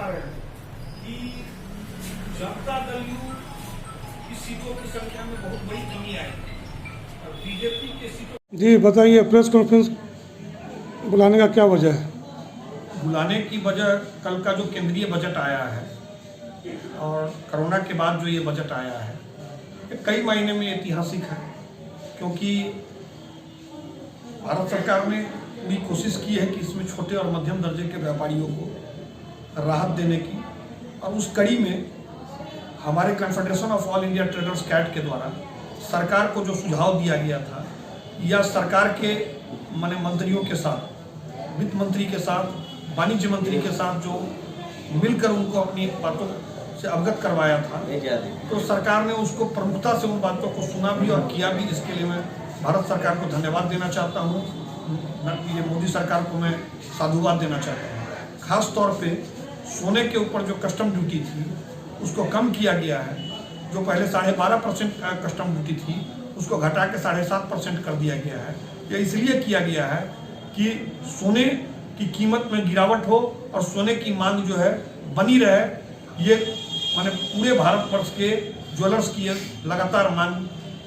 बता रहे हैं कि जनता दल यू की सीटों की संख्या में बहुत बड़ी कमी आई और बीजेपी के सीटों। जी बताइए, प्रेस कॉन्फ्रेंस बुलाने का क्या वजह है? बुलाने की वजह कल का जो केंद्रीय बजट आया है और कोरोना के बाद जो ये बजट आया है ये कई मायने में ऐतिहासिक है, क्योंकि भारत सरकार ने पूरी कोशिश की है कि इसमें छोटे और मध्यम दर्जे के व्यापारियों को राहत देने की, और उस कड़ी में हमारे confederation of all India traders CAIT के द्वारा सरकार को जो सुझाव दिया गया था या सरकार के मंत्रियों के साथ, वित्त मंत्री के साथ, वाणिज्य मंत्री के साथ जो मिलकर उनको अपनी बातों से अवगत करवाया था, तो सरकार ने उसको प्रमुखता से उन बातों को सुना भी और किया भी। इसके लिए मैं भारत सरकार को धन्यवाद देना चाहता हूँ, ये मोदी सरकार को मैं साधुवाद देना चाहता हूँ। खास तौर पे सोने के ऊपर जो कस्टम ड्यूटी थी उसको कम किया गया है। जो पहले 12.5% कस्टम ड्यूटी थी उसको घटा के 7.5% कर दिया गया है। यह इसलिए किया गया है कि सोने की कीमत में गिरावट हो और सोने की मांग जो है बनी रहे। ये पूरे भारतवर्ष के ज्वेलर्स की लगातार मांग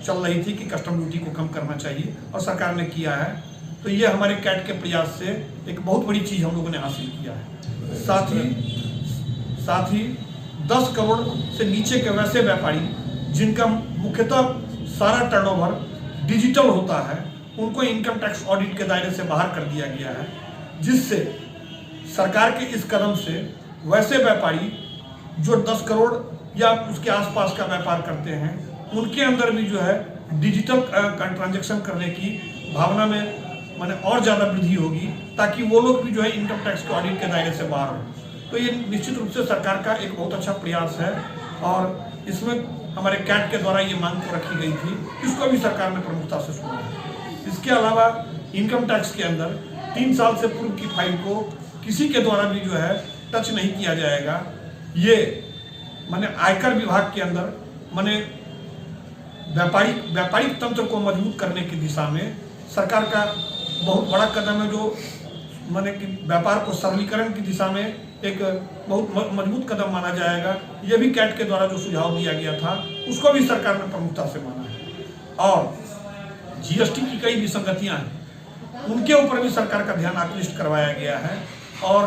चल रही थी कि कस्टम ड्यूटी को कम करना चाहिए और सरकार ने किया है। तो ये हमारे कैट के प्रयास से एक बहुत बड़ी चीज़ हम लोगों ने हासिल किया है। साथ ही 10 करोड़ से नीचे के वैसे व्यापारी जिनका मुख्यतः सारा टर्नओवर डिजिटल होता है, उनको इनकम टैक्स ऑडिट के दायरे से बाहर कर दिया गया है, जिससे सरकार के इस कदम से वैसे व्यापारी जो 10 करोड़ या उसके आसपास का व्यापार करते हैं उनके अंदर भी जो है डिजिटल ट्रांजैक्शन करने की भावना में और ज़्यादा वृद्धि होगी, ताकि वो लोग भी जो है इनकम टैक्स के ऑडिट के दायरे से बाहर हों। तो ये निश्चित रूप से सरकार का एक बहुत अच्छा प्रयास है और इसमें हमारे कैट के द्वारा ये मांग को रखी गई थी, इसको भी सरकार ने प्रमुखता से सुना है। इसके अलावा इनकम टैक्स के अंदर 3 साल से पूर्व की फाइल को किसी के द्वारा भी जो है टच नहीं किया जाएगा। ये आयकर विभाग के अंदर व्यापारिक तंत्र को मजबूत करने की दिशा में सरकार का बहुत बड़ा कदम है, जो कि व्यापार को सरलीकरण की दिशा में एक बहुत मजबूत कदम माना जाएगा। यह भी कैट के द्वारा जो सुझाव दिया गया था उसको भी सरकार ने प्रमुखता से माना है। और जीएसटी की कई विसंगतियां हैं, उनके ऊपर भी सरकार का ध्यान आकृष्ट करवाया गया है और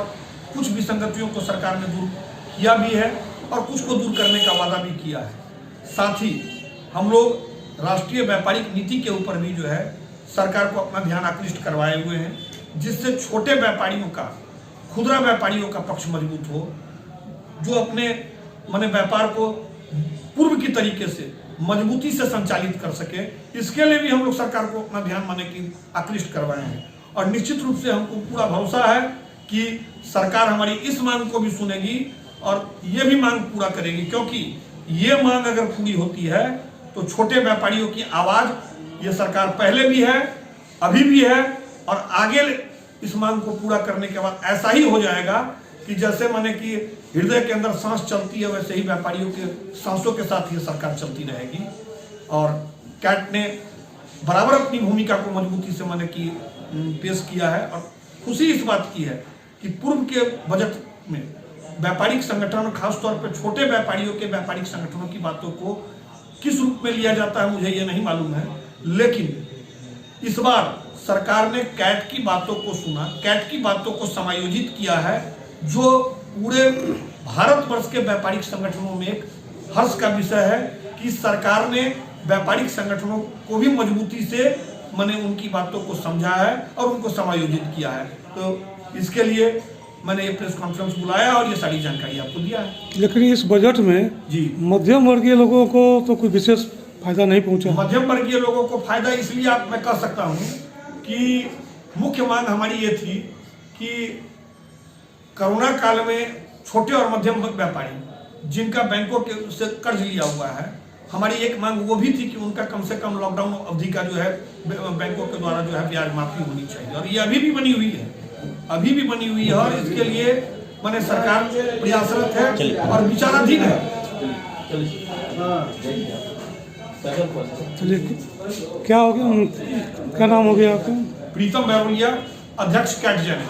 कुछ विसंगतियों को सरकार ने दूर किया भी है और कुछ को दूर करने का वादा भी किया है। साथ ही हम लोग राष्ट्रीय व्यापारिक नीति के ऊपर भी जो है सरकार को अपना ध्यान आकृष्ट करवाए हुए हैं, जिससे छोटे व्यापारियों का, खुदरा व्यापारियों का पक्ष मजबूत हो, जो अपने व्यापार को पूर्व की तरीके से मजबूती से संचालित कर सके। इसके लिए भी हम लोग सरकार को अपना ध्यान की आकृष्ट करवाए हैं और निश्चित रूप से हमको पूरा भरोसा है कि सरकार हमारी इस मांग को भी सुनेगी और ये भी मांग पूरा करेगी, क्योंकि ये मांग अगर पूरी होती है तो छोटे व्यापारियों की आवाज़ ये सरकार पहले भी है, अभी भी है और आगे इस मांग को पूरा करने के बाद ऐसा ही हो जाएगा कि जैसे कि हृदय के अंदर सांस चलती है, वैसे ही व्यापारियों के सांसों के साथ ये सरकार चलती रहेगी। और कैट ने बराबर अपनी भूमिका को मजबूती से पेश किया है और खुशी इस बात की है कि पूर्व के बजट में व्यापारिक संगठन, खासतौर पर छोटे व्यापारियों के व्यापारिक संगठनों की बातों को किस रूप में लिया जाता है मुझे ये नहीं मालूम है, लेकिन इस बार सरकार ने कैट की बातों को सुना, कैट की बातों को समायोजित किया है, जो पूरे भारतवर्ष के व्यापारिक संगठनों में एक हर्ष का विषय है कि सरकार ने व्यापारिक संगठनों को भी मजबूती से उनकी बातों को समझा है और उनको समायोजित किया है। तो इसके लिए मैंने ये प्रेस कॉन्फ्रेंस बुलाया और ये सारी जानकारी आपको दिया है। लेकिन इस बजट में जी मध्यम वर्गीय लोगों को तो कोई विशेष फायदा नहीं पहुंचा। मध्यम वर्गीय लोगों को फायदा इसलिए मैं कह सकता हूँ कि मुख्य मांग हमारी ये थी कि कोरोना काल में छोटे और मध्यम व्यापारी जिनका बैंकों के से कर्ज लिया हुआ है, हमारी एक मांग वो भी थी कि उनका कम से कम लॉकडाउन अवधि का जो है बैंकों के द्वारा जो है ब्याज माफी होनी चाहिए, और ये अभी भी बनी हुई है, और इसके लिए सरकार प्रयासरत है और विचाराधीन है। चलिए, क्या हो गया, क्या नाम हो गया आपका? प्रीतम बैरोलिया, अध्यक्ष कैट जैन।